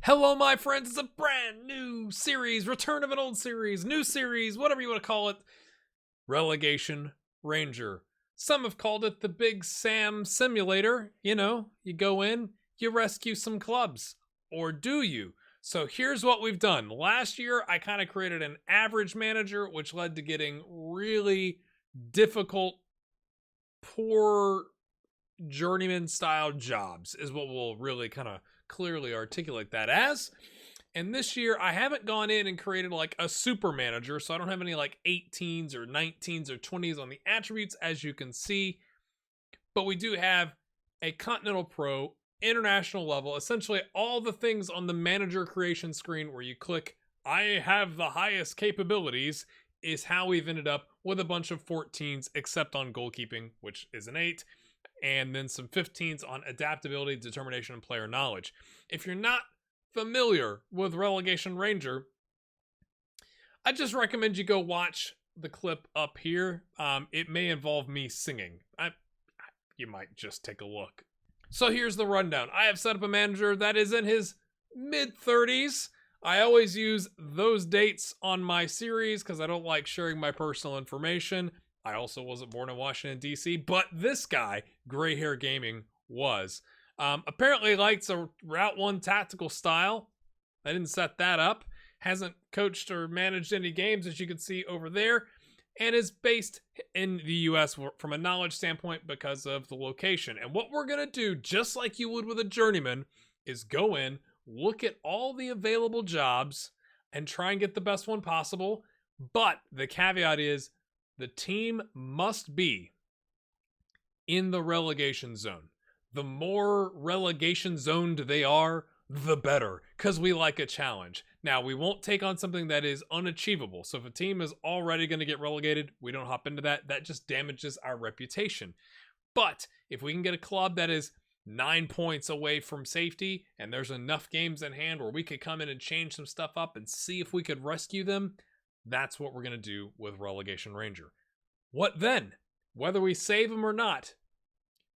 Hello, my friends. It's a brand new series, return of an old series, new series, whatever you want to call it. Relegation Ranger. Some have called it the Big Sam Simulator. You know, you go in, you rescue some clubs. Or do you? So here's what we've done. Last year, I kind of created an average manager, which led to getting really difficult, poor journeyman style jobs, is what we'll really kind of clearly articulate that as. And this year I haven't gone in and created like a super manager, so I don't have any like 18s or 19s or 20s on the attributes, as you can see, but we do have a Continental Pro, international level, essentially all the things on the manager creation screen where you click I have the highest capabilities is how we've ended up with a bunch of 14s except on goalkeeping, which is an 8, and then some 15s on adaptability, determination, and player knowledge. If you're not familiar with Relegation Ranger, I just recommend you go watch the clip up here. It may involve me singing. You might just take a look. So here's the rundown. I have set up a manager that is in his mid-30s. I always use those dates on my series because I don't like sharing my personal information. I also wasn't born in Washington, D.C., but this guy, Gray Hair Gaming, was. Apparently likes a Route 1 tactical style. I didn't set that up. Hasn't coached or managed any games, as you can see over there. And is based in the U.S. from a knowledge standpoint because of the location. And what we're going to do, just like you would with a journeyman, is go in, look at all the available jobs, and try and get the best one possible. But the caveat is, the team must be in the relegation zone. The more relegation zoned they are, the better, because we like a challenge. Now, we won't take on something that is unachievable. So if a team is already going to get relegated, we don't hop into that. That just damages our reputation. But if we can get a club that is 9 points away from safety, and there's enough games in hand where we could come in and change some stuff up and see if we could rescue them, that's what we're going to do with Relegation Ranger. What then? Whether we save them or not,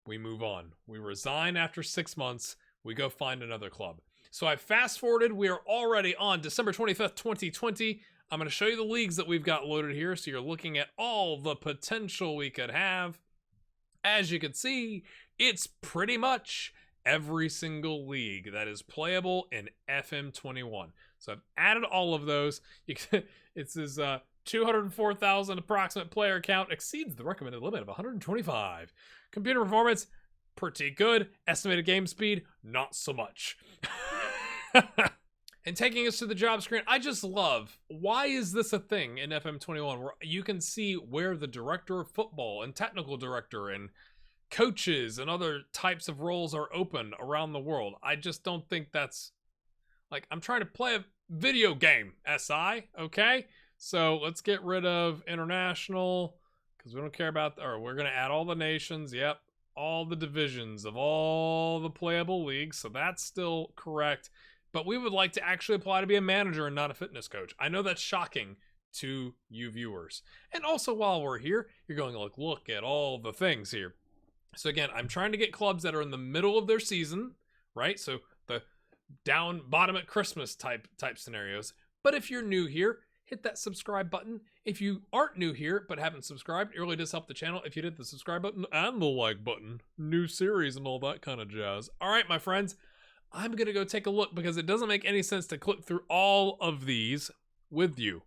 we move on. We resign after 6 months. We go find another club. So I fast forwarded. We are already on December 25th, 2020. I'm going to show you the leagues that we've got loaded here. So you're looking at all the potential we could have. As you can see, it's pretty much every single league that is playable in FM21. So I've added all of those. It says 204,000 approximate player count exceeds the recommended limit of 125. Computer performance, pretty good. Estimated game speed, not so much. And taking us to the job screen, I just love, why is this a thing in FM21 where you can see where the director of football and technical director and coaches and other types of roles are open around the world? I just don't think that's, like, I'm trying to play a video game, SI, okay? So let's get rid of international because we don't care about, or we're going to add all the nations. Yep. All the divisions of all the playable leagues. So that's still correct. But we would like to actually apply to be a manager and not a fitness coach. I know that's shocking to you viewers. And also while we're here, you're going to look at all the things here. So again, I'm trying to get clubs that are in the middle of their season, right? So the down bottom at Christmas type scenarios. But if you're new here, hit that subscribe button. If you aren't new here but haven't subscribed, it really does help the channel if you hit the subscribe button and the like button. New series and all that kind of jazz. All right, my friends, I'm going to go take a look because it doesn't make any sense to click through all of these with you.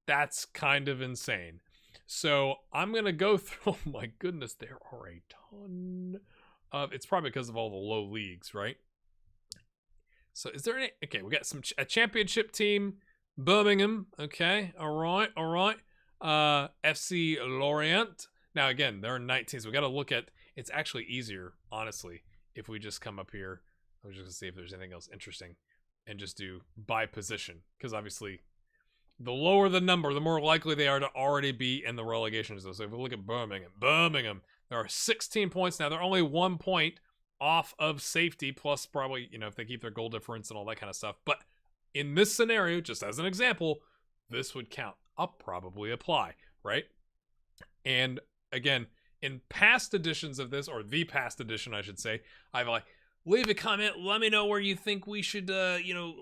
That's kind of insane. So I'm going to go through, oh my goodness, there are a ton of, it's probably because of all the low leagues, right? So is there any, okay, we got a championship team, Birmingham, okay, all right. FC Lorient. Now again, they're in 19s. We got to look at, it's actually easier, honestly, if we just come up here. I was just gonna see if there's anything else interesting and just do by position, because obviously the lower the number, the more likely they are to already be in the relegation zone. So if we look at Birmingham, there are 16 points now. They're only 1 point off of safety, plus probably, you know, if they keep their goal difference and all that kind of stuff. But in this scenario, just as an example, this would count. I'll probably apply, right? And again, in past editions of this, or the past edition, I should say, I've like leave a comment. Let me know where you think we should,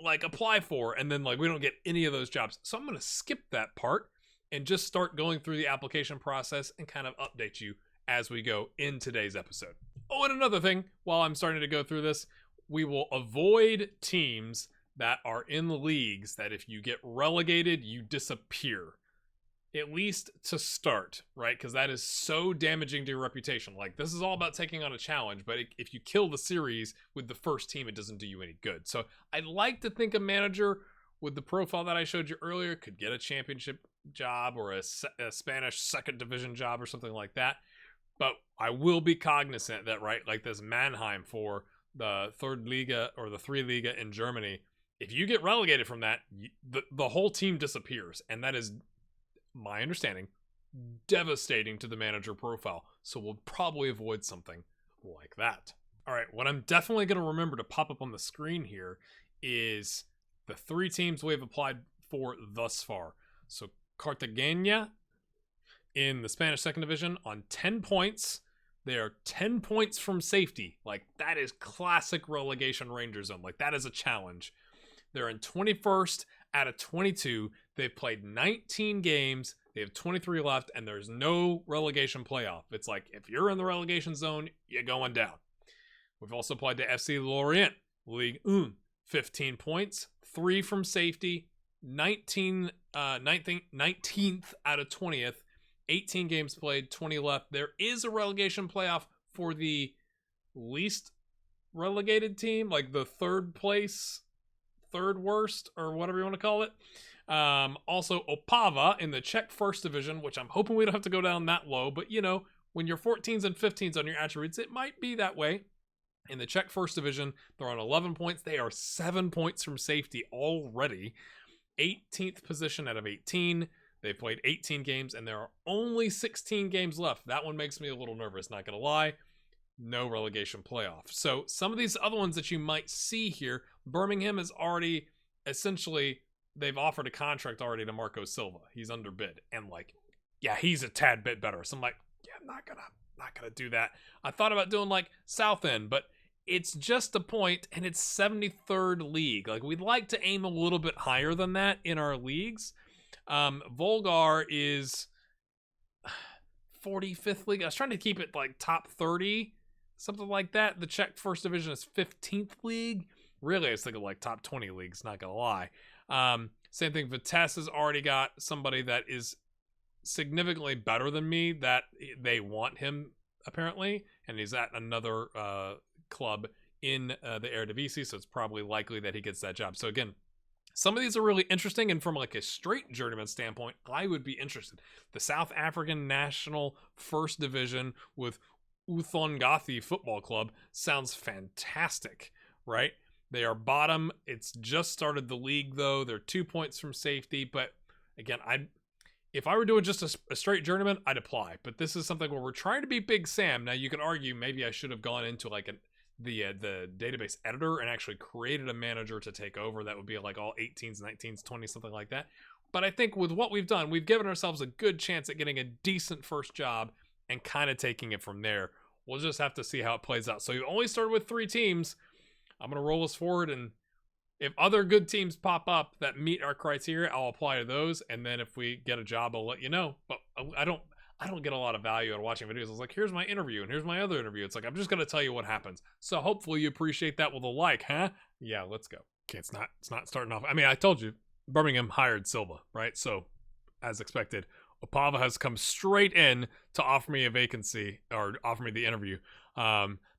like apply for. And then like we don't get any of those jobs. So I'm going to skip that part and just start going through the application process and kind of update you as we go in today's episode. Oh, and another thing, while I'm starting to go through this, we will avoid teams that are in the leagues that if you get relegated, you disappear. At least to start, right? Because that is so damaging to your reputation. Like, this is all about taking on a challenge, but if you kill the series with the first team, it doesn't do you any good. So I'd like to think a manager with the profile that I showed you earlier could get a championship job or a Spanish second division job or something like that. But I will be cognizant that, right, like this Mannheim for the third Liga or the 3 Liga in Germany, if you get relegated from that, the whole team disappears. And that is, my understanding, devastating to the manager profile. So we'll probably avoid something like that. All right, what I'm definitely going to remember to pop up on the screen here is the 3 teams we've applied for thus far. So Cartagena in the Spanish second division on 10 points. They are 10 points from safety. Like, that is classic Relegation Ranger zone. Like, that is a challenge. They're in 21st out of 22. They've played 19 games. They have 23 left, and there's no relegation playoff. It's like, if you're in the relegation zone, you're going down. We've also applied to FC Lorient, Ligue 1, 15 points, 3 from safety, 19th out of 20th, 18 games played, 20 left. There is a relegation playoff for the least relegated team, like the third worst, or whatever you want to call it. Also Opava in the Czech first division, which I'm hoping we don't have to go down that low, but you know, when you're 14s and 15s on your attributes, it might be that way. In the Czech first division, they're on 11 points. They are 7 points from safety already. 18th position out of 18. They've played 18 games, and there are only 16 games left. That one makes me a little nervous, not going to lie. No relegation playoff. So some of these other ones that you might see here, Birmingham is already, essentially, they've offered a contract already to Marco Silva. He's underbid. And like, yeah, he's a tad bit better. So I'm like, yeah, I'm not gonna do that. I thought about doing like Southend, but it's just a point, and it's 73rd league. Like, we'd like to aim a little bit higher than that in our leagues. Volgar is 45th league. I was trying to keep it like top 30, something like that. The Czech first division is 15th league. Really, I was thinking like top 20 leagues, not gonna lie. Same thing, Vitesse has already got somebody that is significantly better than me, that they want him apparently, and he's at another club in the Eredivisie, so it's probably likely that he gets that job. So again, some of these are really interesting, and from like a straight journeyman standpoint, I would be interested. The South African National First Division with Uthongathi Football Club sounds fantastic, right? They are bottom. It's just started the league, though. They're 2 points from safety, but again, if I were doing just a straight journeyman, I'd apply. But this is something where we're trying to be Big Sam. Now, you can argue maybe I should have gone into like the database editor and actually created a manager to take over. That would be like all 18s, 19s, 20s, something like that. But I think with what we've done, we've given ourselves a good chance at getting a decent first job and kind of taking it from there. We'll just have to see how it plays out. So you only started with 3 teams. I'm going to roll us forward, and if other good teams pop up that meet our criteria, I'll apply to those. And then if we get a job, I'll let you know. But I don't get a lot of value out of watching videos. It's like, here's my interview and here's my other interview. It's like, I'm just going to tell you what happens. So hopefully you appreciate that with a like, huh? Yeah, let's go. Okay, it's not starting off. I mean, I told you, Birmingham hired Silva, right? So as expected, Opava has come straight in to offer me a vacancy, or offer me the interview.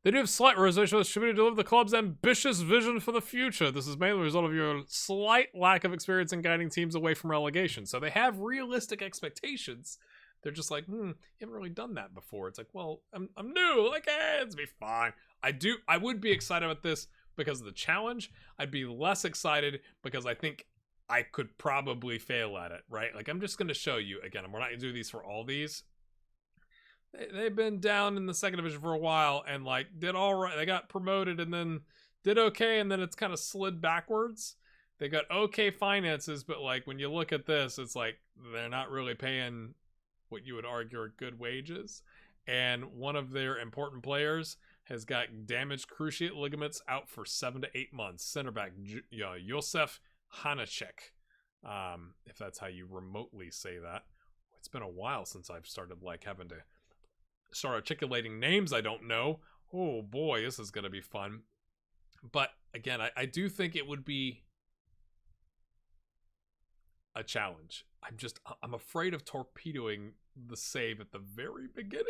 They do have slight reservations should we deliver the club's ambitious vision for the future. This is mainly a result of your slight lack of experience in guiding teams away from relegation. So they have realistic expectations. They're just like, you haven't really done that before. It's like, well, I'm new. Like, it's be fine. I would be excited about this because of the challenge. I'd be less excited because I think I could probably fail at it, right? Like, I'm just going to show you again. We're not going to do these for all these. They've been down in the second division for a while and like did all right. They got promoted and then did okay, and then it's kind of slid backwards. They got okay finances, but like when you look at this, it's like they're not really paying what you would argue are good wages. And one of their important players has got damaged cruciate ligaments, out for 7 to 8 months. Center back Josef Hanacek, if that's how you remotely say that. It's been a while since I've started like having to start articulating names I don't know. Oh boy, this is going to be fun. But again, I do think it would be a challenge. I'm afraid of torpedoing the save at the very beginning.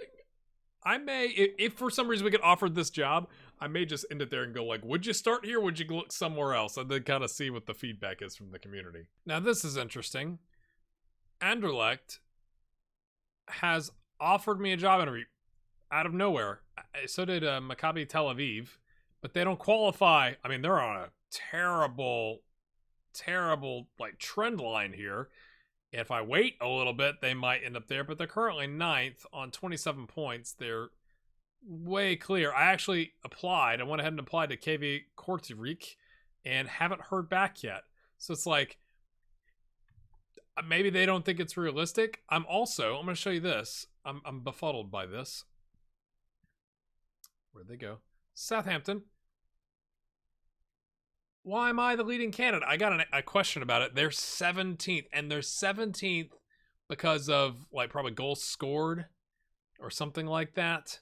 I may, if for some reason we get offered this job, I may just end it there and go like, would you start here? Would you look somewhere else? And then kind of see what the feedback is from the community. Now this is interesting. Anderlecht has offered me a job interview out of nowhere. So did Maccabi Tel Aviv, but they don't qualify. I mean, they're on a terrible like trend line here. If I wait a little bit, they might end up there, but they're currently 9th on 27 points. They're way clear. I actually applied. I went ahead and applied to KV Kortrijk and haven't heard back yet. So it's like, maybe they don't think it's realistic. I'm going to show you this. I'm befuddled by this. Where'd they go? Southampton. Why am I the leading candidate? I got a question about it. They're 17th, and they're 17th because of like probably goals scored or something like that.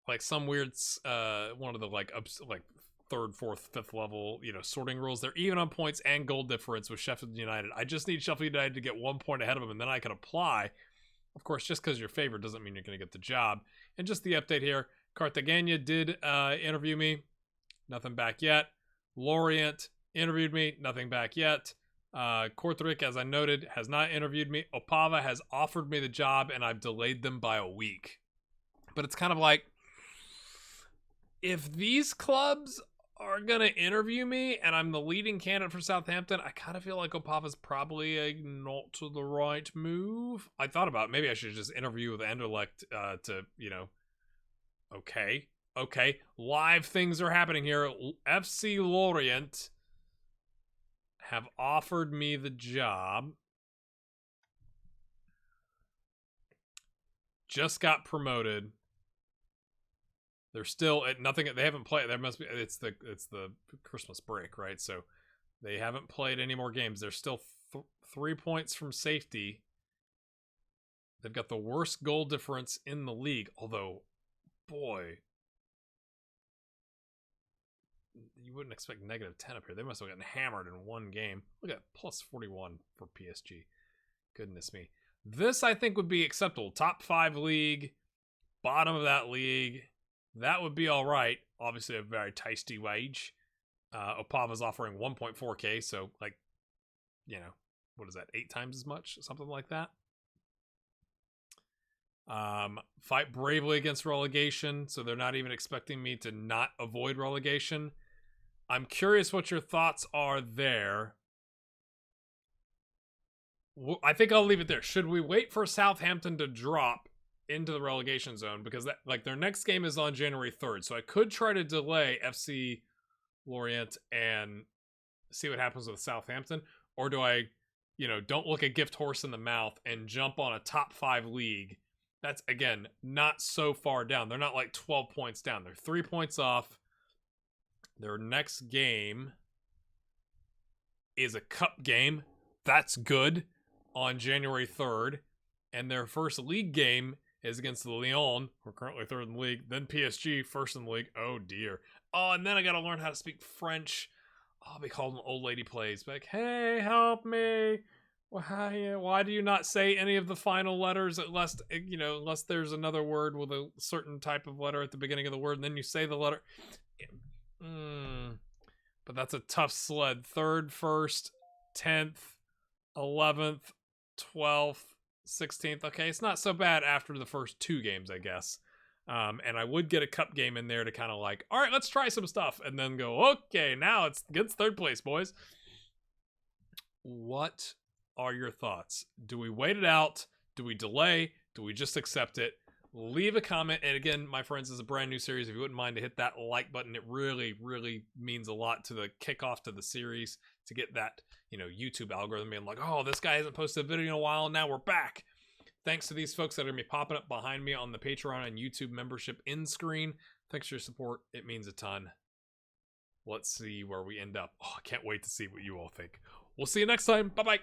Like some weird one of the like third, fourth, fifth level, sorting rules. They're even on points and goal difference with Sheffield United. I just need Sheffield United to get 1 point ahead of them, and then I can apply. Of course, just because you're favored doesn't mean you're going to get the job. And just the update here, Cartagena did interview me. Nothing back yet. Lorient interviewed me. Nothing back yet. Kortrijk, as I noted, has not interviewed me. Opava has offered me the job, and I've delayed them by a week. But it's kind of like, if these clubs are going to interview me and I'm the leading candidate for Southampton, I kind of feel like Opava's probably a not to the right move. I thought about maybe I should just interview with Anderlecht Okay, live things are happening here. FC Lorient have offered me the job. Just got promoted. They're still at nothing. They haven't played. There must be. It's the Christmas break, right? So they haven't played any more games. They're still 3 points from safety. They've got the worst goal difference in the league. Although, boy, you wouldn't expect -10 up here. They must have gotten hammered in one game. Look at +41 for PSG. Goodness me. This, I think, would be acceptable. Top 5 league, bottom of that league. That would be all right. Obviously, a very tasty wage. Opava's offering 1.4K, so, like, what is that, 8 times as much? Something like that. Fight bravely against relegation, so they're not even expecting me to not avoid relegation. I'm curious what your thoughts are there. I think I'll leave it there. Should we wait for Southampton to drop into the relegation zone? Because that, like, their next game is on January 3rd, so I could try to delay FC Lorient and see what happens with Southampton. Or do I, don't look a gift horse in the mouth and jump on a top 5 league? That's, again, not so far down. They're not like 12 points down. They're 3 points off. Their next game is a cup game. That's good, on January 3rd. And their first league game is against the Lyon, who are currently 3rd in the league. Then PSG, 1st in the league. Oh, dear. Oh, and then I got to learn how to speak French. I'll be called an old lady plays. Like, hey, help me. Why do you not say any of the final letters unless there's another word with a certain type of letter at the beginning of the word, and then you say the letter. But that's a tough sled. 3rd, 1st, 10th, 11th, 12th, 16th. Okay, it's not so bad after the first 2 games, I guess. And I would get a cup game in there to kind of like, all right, let's try some stuff, and then go, okay, now it's 3rd place, boys. What are your thoughts? Do we wait it out? Do we delay? Do we just accept it? Leave a comment. And again, my friends, this is a brand new series. If you wouldn't mind to hit that like button, it really, really means a lot to the kickoff to the series, to get that, YouTube algorithm being like, oh, this guy hasn't posted a video in a while. Now we're back. Thanks to these folks that are going to be popping up behind me on the Patreon and YouTube membership end screen. Thanks for your support. It means a ton. Let's see where we end up. Oh, I can't wait to see what you all think. We'll see you next time. Bye-bye.